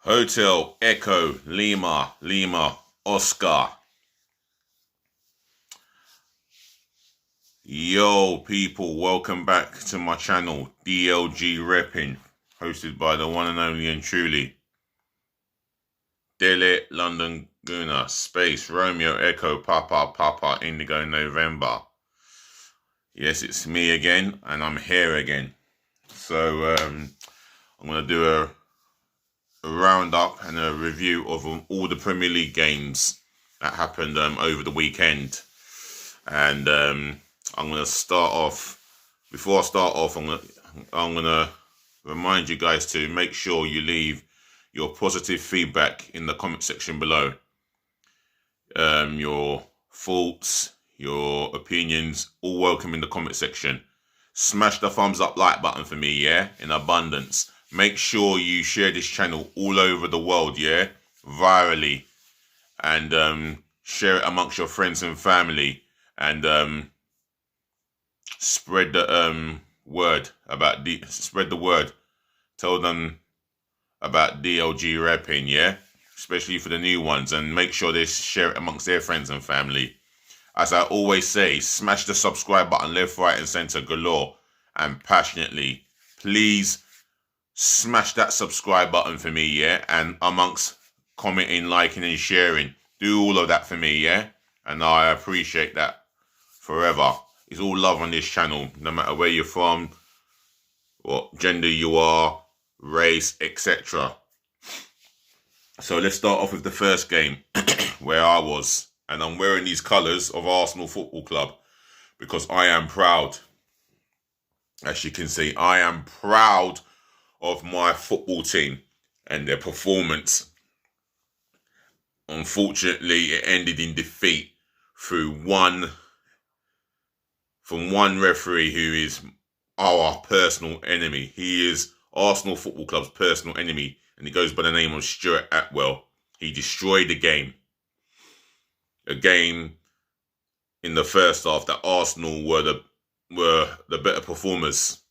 Hotel Echo Lima Oscar. Yo people, welcome back to my channel, DLG Repping, hosted by the one and only and truly Delhi London Guna Space Romeo Echo Papa Indigo November. Yes, it's me again, and I'm here again. So I'm gonna do a roundup and a review of all the Premier League games that happened over the weekend. And I'm going to start off. Before I start off, I'm going to remind you guys to make sure you leave your positive feedback in the comment section below. Your thoughts, your opinions, all welcome in the comment section. Smash the thumbs up like button for me, yeah, in abundance. Make sure you share this channel all over the world, yeah, virally, and share it amongst your friends and family, and spread the word about spread the word. Tell them about DLG Repping, yeah, especially for the new ones, and make sure they share it amongst their friends and family. As I always say, smash the subscribe button left, right, and center galore, and passionately, please. Smash that subscribe button for me, yeah? And amongst commenting, liking, and sharing. Do all of that for me, yeah? And I appreciate that forever. It's all love on this channel, no matter where you're from, what gender you are, race, etc. So let's start off with the first game, where I was. And I'm wearing these colours of Arsenal Football Club because I am proud. As you can see, I am proud of my football team and their performance. Unfortunately, it ended in defeat from one referee who is our personal enemy. He is Arsenal Football Club's personal enemy, and he goes by the name of Stuart Atwell. He destroyed the game. A game in the first half that Arsenal were the better performers.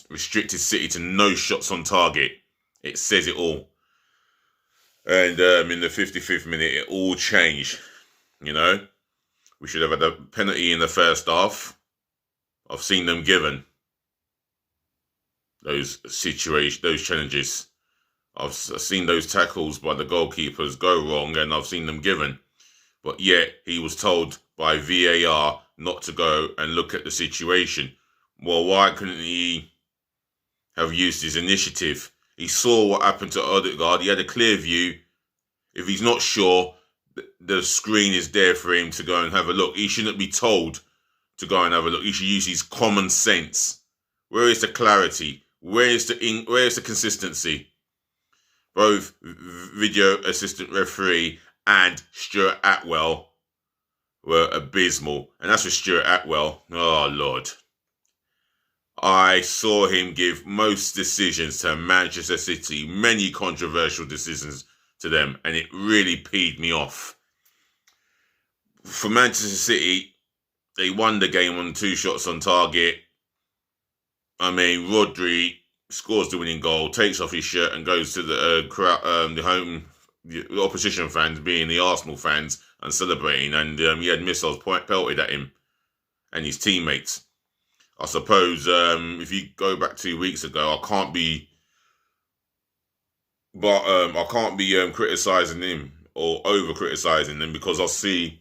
Restricted City to no shots on target. It says it all. And in the 55th minute, it all changed. You know, we should have had a penalty in the first half. I've seen them given. Those challenges. I've seen those tackles by the goalkeepers go wrong, and I've seen them given. But yet, he was told by VAR not to go and look at the situation. Well, why couldn't he have used his initiative? He saw what happened to Odegaard. He had a clear view. If he's not sure, the screen is there for him to go and have a look. He shouldn't be told to go and have a look. He should use his common sense. Where is the clarity? Where is the consistency? Both video assistant referee and Stuart Atwell were abysmal. And that's for Stuart Atwell. Oh, Lord. I saw him give most decisions to Manchester City, many controversial decisions to them, and it really peed me off. For Manchester City, they won the game on 2 shots on target. I mean, Rodri scores the winning goal, takes off his shirt and goes to the opposition fans, being the Arsenal fans, and celebrating, and he had missiles pelted at him and his teammates. I suppose if you go back 2 weeks ago, I can't be criticising him or over criticising him, because I see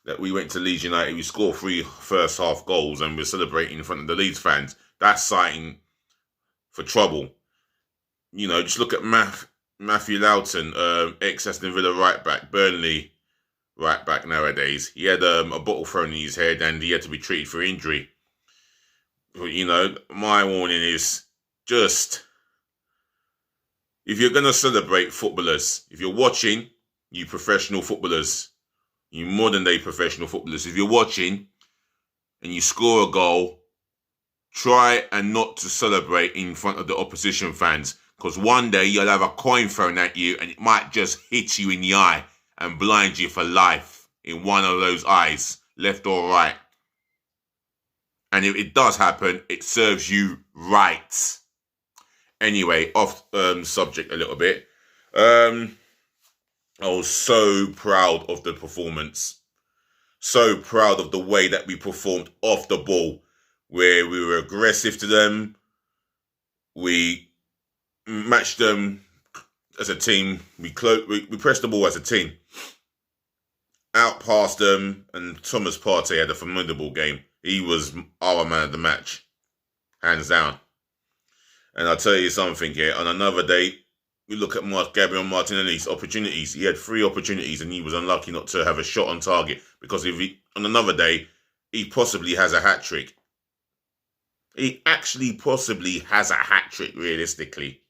that we went to Leeds United, we scored 3 first half goals, and we're celebrating in front of the Leeds fans. That's citing for trouble. You know, just look at Matthew Loughton, ex-Aston Villa right back, Burnley right back nowadays. He had a bottle thrown in his head and he had to be treated for injury. You know, my warning is just, if you're going to celebrate footballers, if you're watching, you professional footballers, you modern day professional footballers, if you're watching and you score a goal, try and not to celebrate in front of the opposition fans, because one day you'll have a coin thrown at you and it might just hit you in the eye and blind you for life in one of those eyes, left or right. And if it does happen, it serves you right. Anyway, off subject a little bit. Um, I was so proud of the performance. So proud of the way that we performed off the ball, where we were aggressive to them. We matched them as a team. We pressed the ball as a team. Outpassed them, and Thomas Partey had a formidable game. He was our man of the match, hands down. And I'll tell you something here. On another day, we look at Gabriel Martinelli's opportunities. He had 3 opportunities and he was unlucky not to have a shot on target. Because on another day, he possibly has a hat-trick. He actually possibly has a hat-trick, realistically.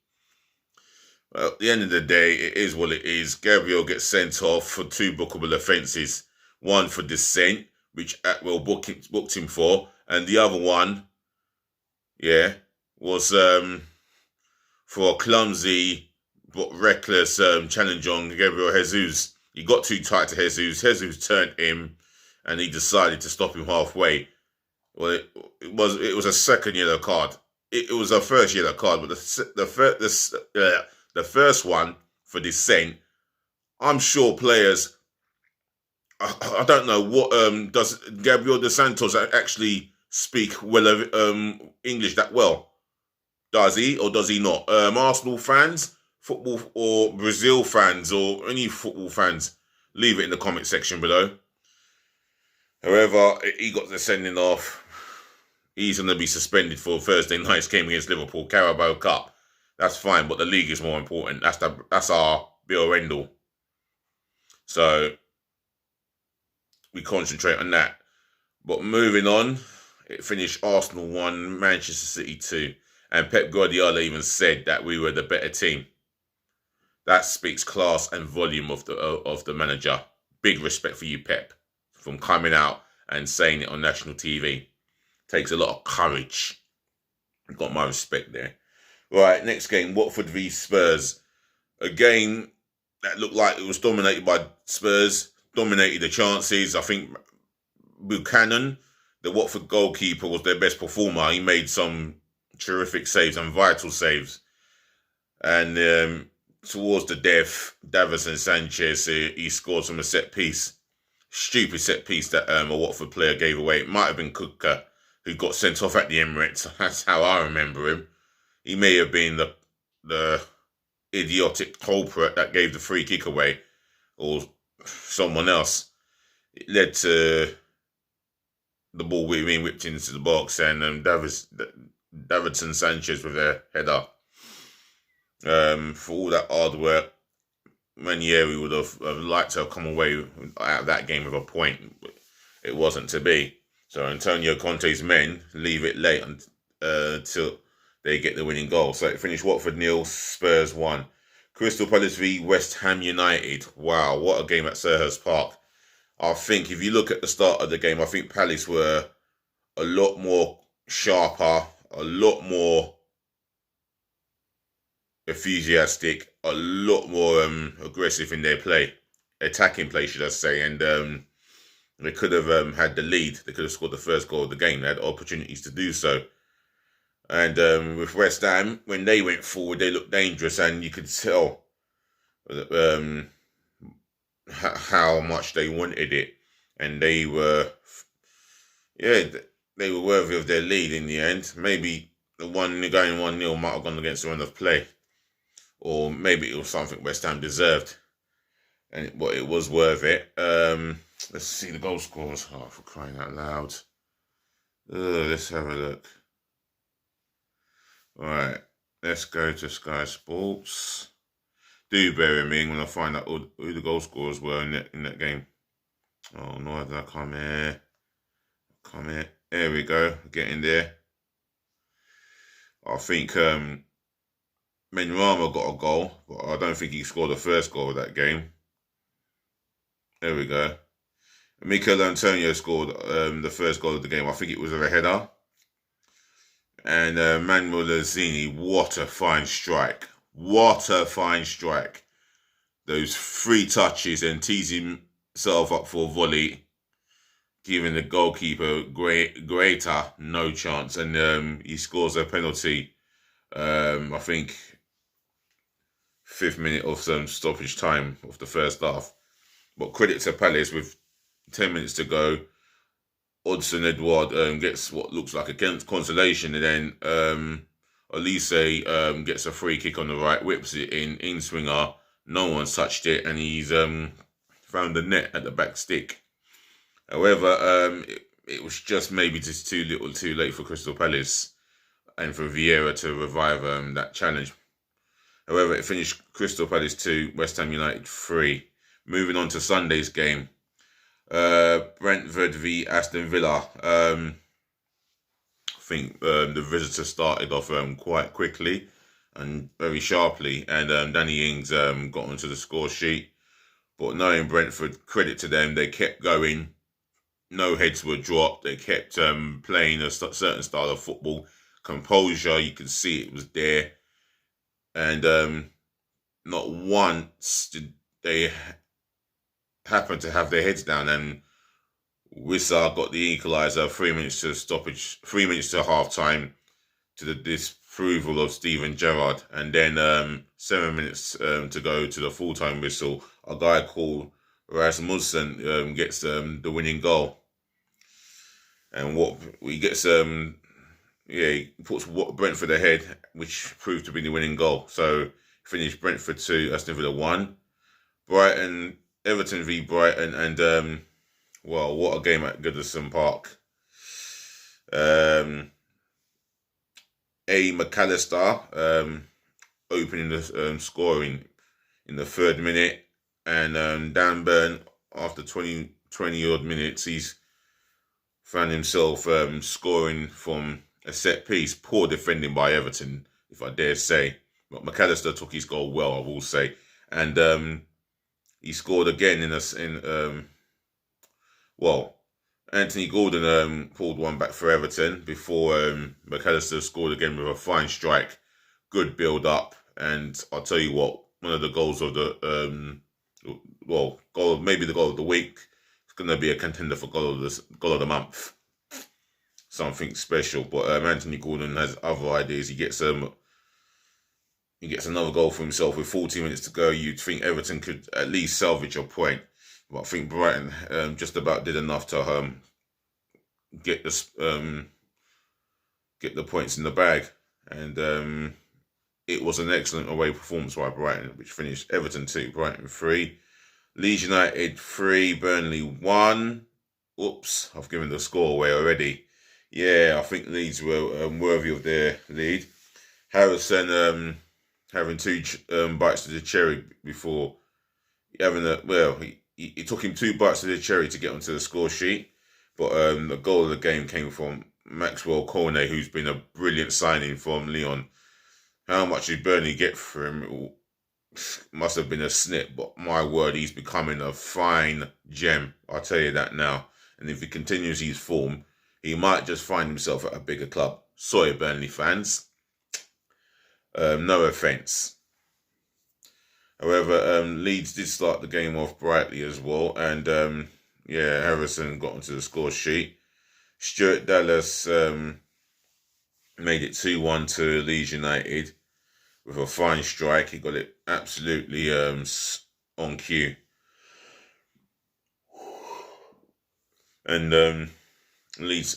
Well, at the end of the day, it is what it is. Gabriel gets sent off for 2 bookable offences. One for dissent, which Atwell booked him for. And the other one, was for a clumsy but reckless challenge on Gabriel Jesus. He got too tight to Jesus. Jesus turned him, and he decided to stop him halfway. Well, it was a second yellow card. It was a first yellow card, but the first one for dissent, I'm sure players. I don't know what does Gabriel dos Santos actually speak well of English that well. Does he or does he not? Arsenal fans, football or Brazil fans or any football fans, leave it in the comment section below. However, he got the sending off. He's going to be suspended for Thursday night's game against Liverpool, Carabao Cup. That's fine, but the league is more important. That's our be or end all. So we concentrate on that. But moving on, it finished Arsenal 1, Manchester City 2. And Pep Guardiola even said that we were the better team. That speaks class and volume of the manager. Big respect for you, Pep, from coming out and saying it on national TV. Takes a lot of courage. Got my respect there. Right, next game, Watford v Spurs. A game that looked like it was dominated by Spurs. Dominated the chances. I think Buchanan, the Watford goalkeeper, was their best performer. He made some terrific saves and vital saves. And towards the death, Davinson Sanchez, he scored from a set piece. Stupid set piece that a Watford player gave away. It might have been Kuka, who got sent off at the Emirates. That's how I remember him. He may have been the idiotic culprit that gave the free kick away, or someone else. It led to the ball being whipped into the box, and Davinson Sanchez with a header. For all that hard work, Ranieri would have liked to have come away out of that game with a point. But it wasn't to be. So Antonio Conte's men leave it late until they get the winning goal. So it finished Watford 0, Spurs 1. Crystal Palace v West Ham United. Wow, what a game at Selhurst Park. I think if you look at the start of the game, I think Palace were a lot more sharper, a lot more enthusiastic, a lot more aggressive in their play. Attacking play, should I say. And they could have had the lead. They could have scored the first goal of the game. They had opportunities to do so. And with West Ham, when they went forward, they looked dangerous, and you could tell how much they wanted it. And they were, they were worthy of their lead in the end. Maybe the going 1-0 might have gone against the run of play. Or maybe it was something West Ham deserved. But it was worth it. Let's see the goal scores. Oh, for crying out loud. Let's have a look. Alright, let's go to Sky Sports. Do bear with me when I find out who the goal scorers were in that game. Oh no, did I come here? There we go, getting there. I think Benrahma got a goal, but I don't think he scored the first goal of that game. There we go. Mikel Antonio scored the first goal of the game. I think it was a header. And Manuel Lanzini, what a fine strike. What a fine strike. Those 3 touches and teasing himself up for a volley, giving the goalkeeper Greater no chance. And he scores a penalty, I think 5th minute of some stoppage time of the first half. But credit to Palace with 10 minutes to go. Odsonne Edouard gets what looks like a consolation, and then Elise gets a free kick on the right, whips it in swinger. No one's touched it, and he's found the net at the back stick. However, it was just maybe just too little too late for Crystal Palace and for Vieira to revive that challenge. However, it finished Crystal Palace 2, West Ham United 3. Moving on to Sunday's game. Brentford v Aston Villa. I think the visitor started off quite quickly and very sharply, and Danny Ings got onto the score sheet. But knowing Brentford, credit to them, they kept going. No heads were dropped. They kept playing a certain style of football. Composure, you could see it was there. And not once did they happen to have their heads down. And Wissa got the equaliser, 3 minutes to stoppage, 3 minutes to half time, to the disapproval of Steven Gerrard. And then 7 minutes to go to the full-time whistle. A guy called Rasmussen gets the winning goal. And what he gets, he puts Brentford ahead, which proved to be the winning goal. So finished Brentford 2, Aston Villa 1. Everton v Brighton, and well, what a game at Goodison Park. McAllister opening the scoring in the 3rd minute, and Dan Burn, after 20 odd minutes, he's found himself scoring from a set piece. Poor defending by Everton, if I dare say. But McAllister took his goal well, I will say. And he scored again Anthony Gordon pulled one back for Everton before McAllister scored again with a fine strike. Good build-up. And I'll tell you what, one of the goals of the, maybe the goal of the week. It's going to be a contender for goal of the month. Something special. But Anthony Gordon has other ideas. He gets another goal for himself with 40 minutes to go. You'd think Everton could at least salvage a point. But I think Brighton just about did enough to get the points in the bag. And it was an excellent away performance by Brighton, which finished Everton 2, Brighton 3. Leeds United 3, Burnley 1. Oops, I've given the score away already. Yeah, I think Leeds were worthy of their lead. Harrison having 2 bites to the cherry before having it took him 2 bites to the cherry to get onto the score sheet. But the goal of the game came from Maxwell Cornet, who's been a brilliant signing from Lyon. How much did Burnley get for him? It must have been a snip, but my word, he's becoming a fine gem. I'll tell you that now. And if he continues his form, he might just find himself at a bigger club. Sorry, Burnley fans. No offence. However, Leeds did start the game off brightly as well. And Harrison got onto the score sheet. Stuart Dallas made it 2-1 to Leeds United with a fine strike. He got it absolutely on cue. And Leeds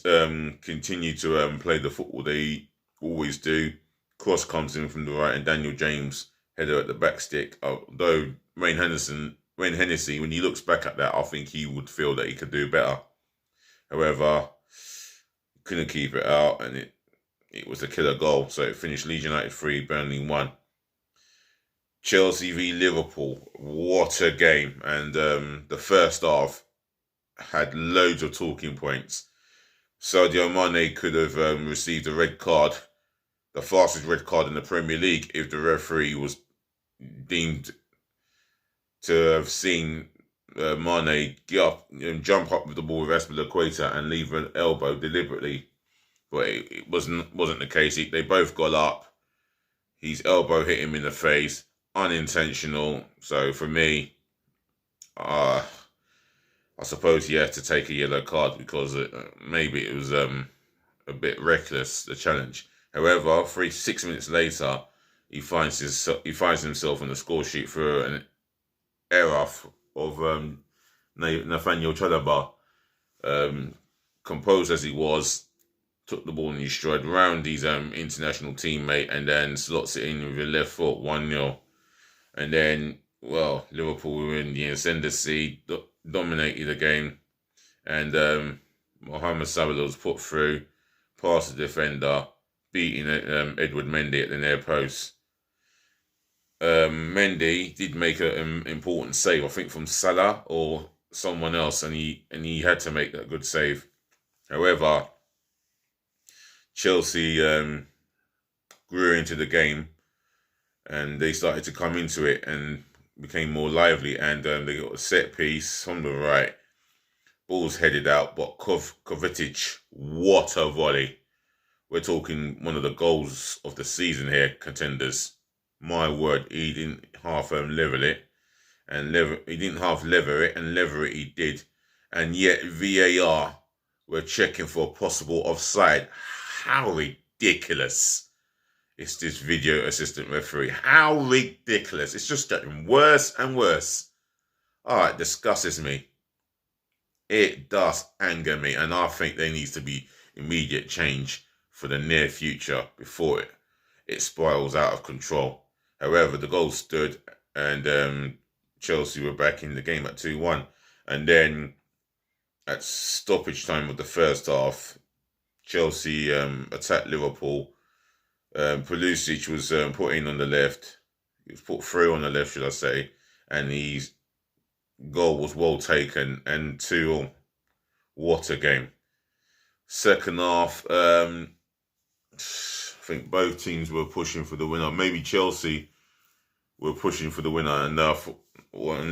continue to play the football they always do. Cross comes in from the right, and Daniel James header at the back stick. Although Wayne Hennessy, when he looks back at that, I think he would feel that he could do better. However, couldn't keep it out, and it was a killer goal. So it finished Leeds United 3, Burnley 1. Chelsea v Liverpool. What a game. And the first half had loads of talking points. Sadio Mane could have received a red card, the fastest red card in the Premier League, if the referee was deemed to have seen Mane get up and jump up with the ball with Aspilicueta and leave an elbow deliberately. But it wasn't the case. They both got up. His elbow hit him in the face, unintentional. So for me, I suppose he had to take a yellow card because maybe it was a bit reckless, the challenge. However, 6 minutes later, he finds himself on the score sheet for an error of Nathaniel Chalobah. Composed as he was, took the ball in his stride round his international teammate and then slots it in with the left foot, 1-0. And then, well, Liverpool were in the ascendancy, dominated the game, and Mohamed Salah was put through, past the defender, beating Edward Mendy at the near post. Mendy did make an important save, I think, from Salah or someone else, and he had to make that good save. However, Chelsea grew into the game, and they started to come into it and became more lively, and they got a set piece on the right. Ball's headed out, but Kovacic, what a volley. We're talking one of the goals of the season here, contenders. My word, he didn't half level it, and he didn't half lever it, and lever it he did. And yet VAR were checking for a possible offside. How ridiculous is this video assistant referee? How ridiculous. It's just getting worse and worse. It disgusts me. It does anger me, and I think there needs to be immediate change for the near future before it spirals out of control. However, the goal stood, and Chelsea were back in the game at 2-1. And then at stoppage time of the first half, Chelsea attacked Liverpool. Pulisic was put in on the left. He was put through on the left, should I say. And his goal was well taken. And 2-2. What a game. Second half, I think both teams were pushing for the winner. Maybe Chelsea were pushing for the winner. And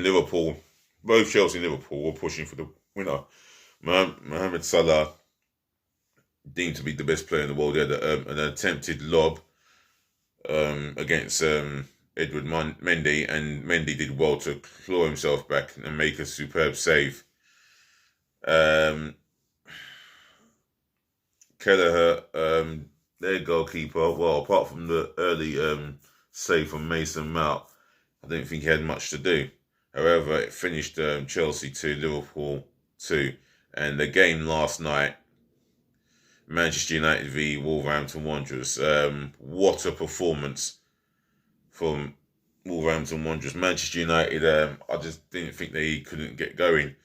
Liverpool, both Chelsea and Liverpool were pushing for the winner. Mohamed Salah, deemed to be the best player in the world, had an attempted lob against Edward Mendy, and Mendy did well to claw himself back and make a superb save. Kelleher, their goalkeeper, well, apart from the early save from Mason Mount, I don't think he had much to do. However, it finished Chelsea 2, Liverpool 2. And the game last night, Manchester United v Wolverhampton Wanderers. What a performance from Wolverhampton Wanderers. Manchester United, I just didn't think they couldn't get going.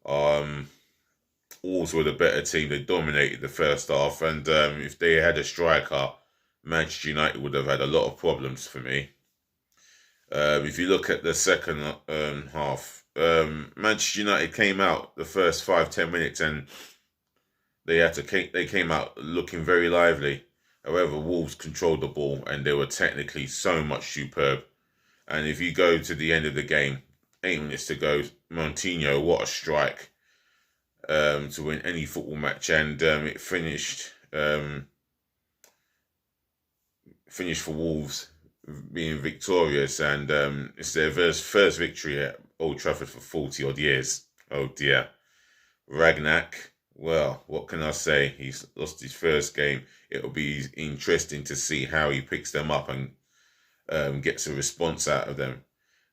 Wolves were the better team. They dominated the first half, and if they had a striker, Manchester United would have had a lot of problems for me. If you look at the second half, Manchester United came out the first 5-10 minutes, and they came out looking very lively. However, Wolves controlled the ball, and they were technically so much superb. And if you go to the end of the game, 8 minutes to go, Moutinho, what a strike to win any football match, and it finished for Wolves being victorious, and it's their first victory at Old Trafford for 40 odd years. Oh dear. Ragnak, well, what can I say? He's lost his first game. It'll be interesting to see how he picks them up and gets a response out of them.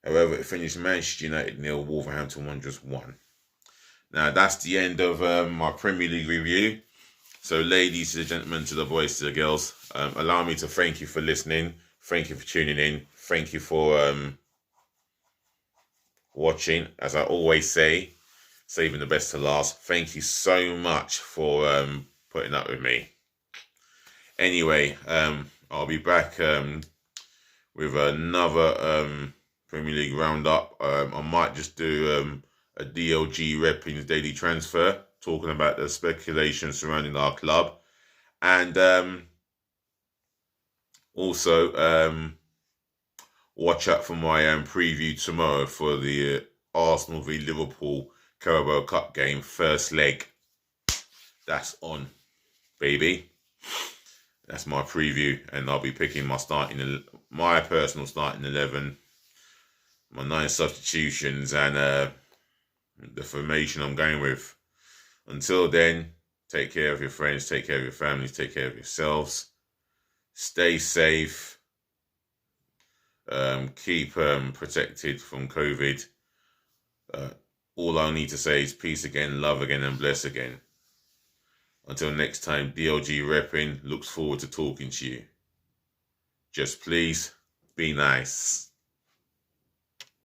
However, it finished Manchester United 0, Wolverhampton Wanderers 1. Now, that's the end of my Premier League review. So, ladies and gentlemen, to the boys, to the girls, allow me to thank you for listening. Thank you for tuning in. Thank you for watching. As I always say, saving the best to last. Thank you so much for putting up with me. Anyway, I'll be back with another Premier League roundup. I might just do a DLG Reppings daily transfer, talking about the speculation surrounding our club. And also watch out for my preview tomorrow for the Arsenal v Liverpool Carabao Cup game, first leg. That's on, baby. That's my preview, and I'll be picking my personal starting 11, my 9 substitutions, and the formation I'm going with. Until then, take care of your friends, take care of your families, take care of yourselves. Stay safe. Keep protected from COVID. All I need to say is peace again, love again, and bless again. Until next time, DLG repping. Looks forward to talking to you. Just please be nice.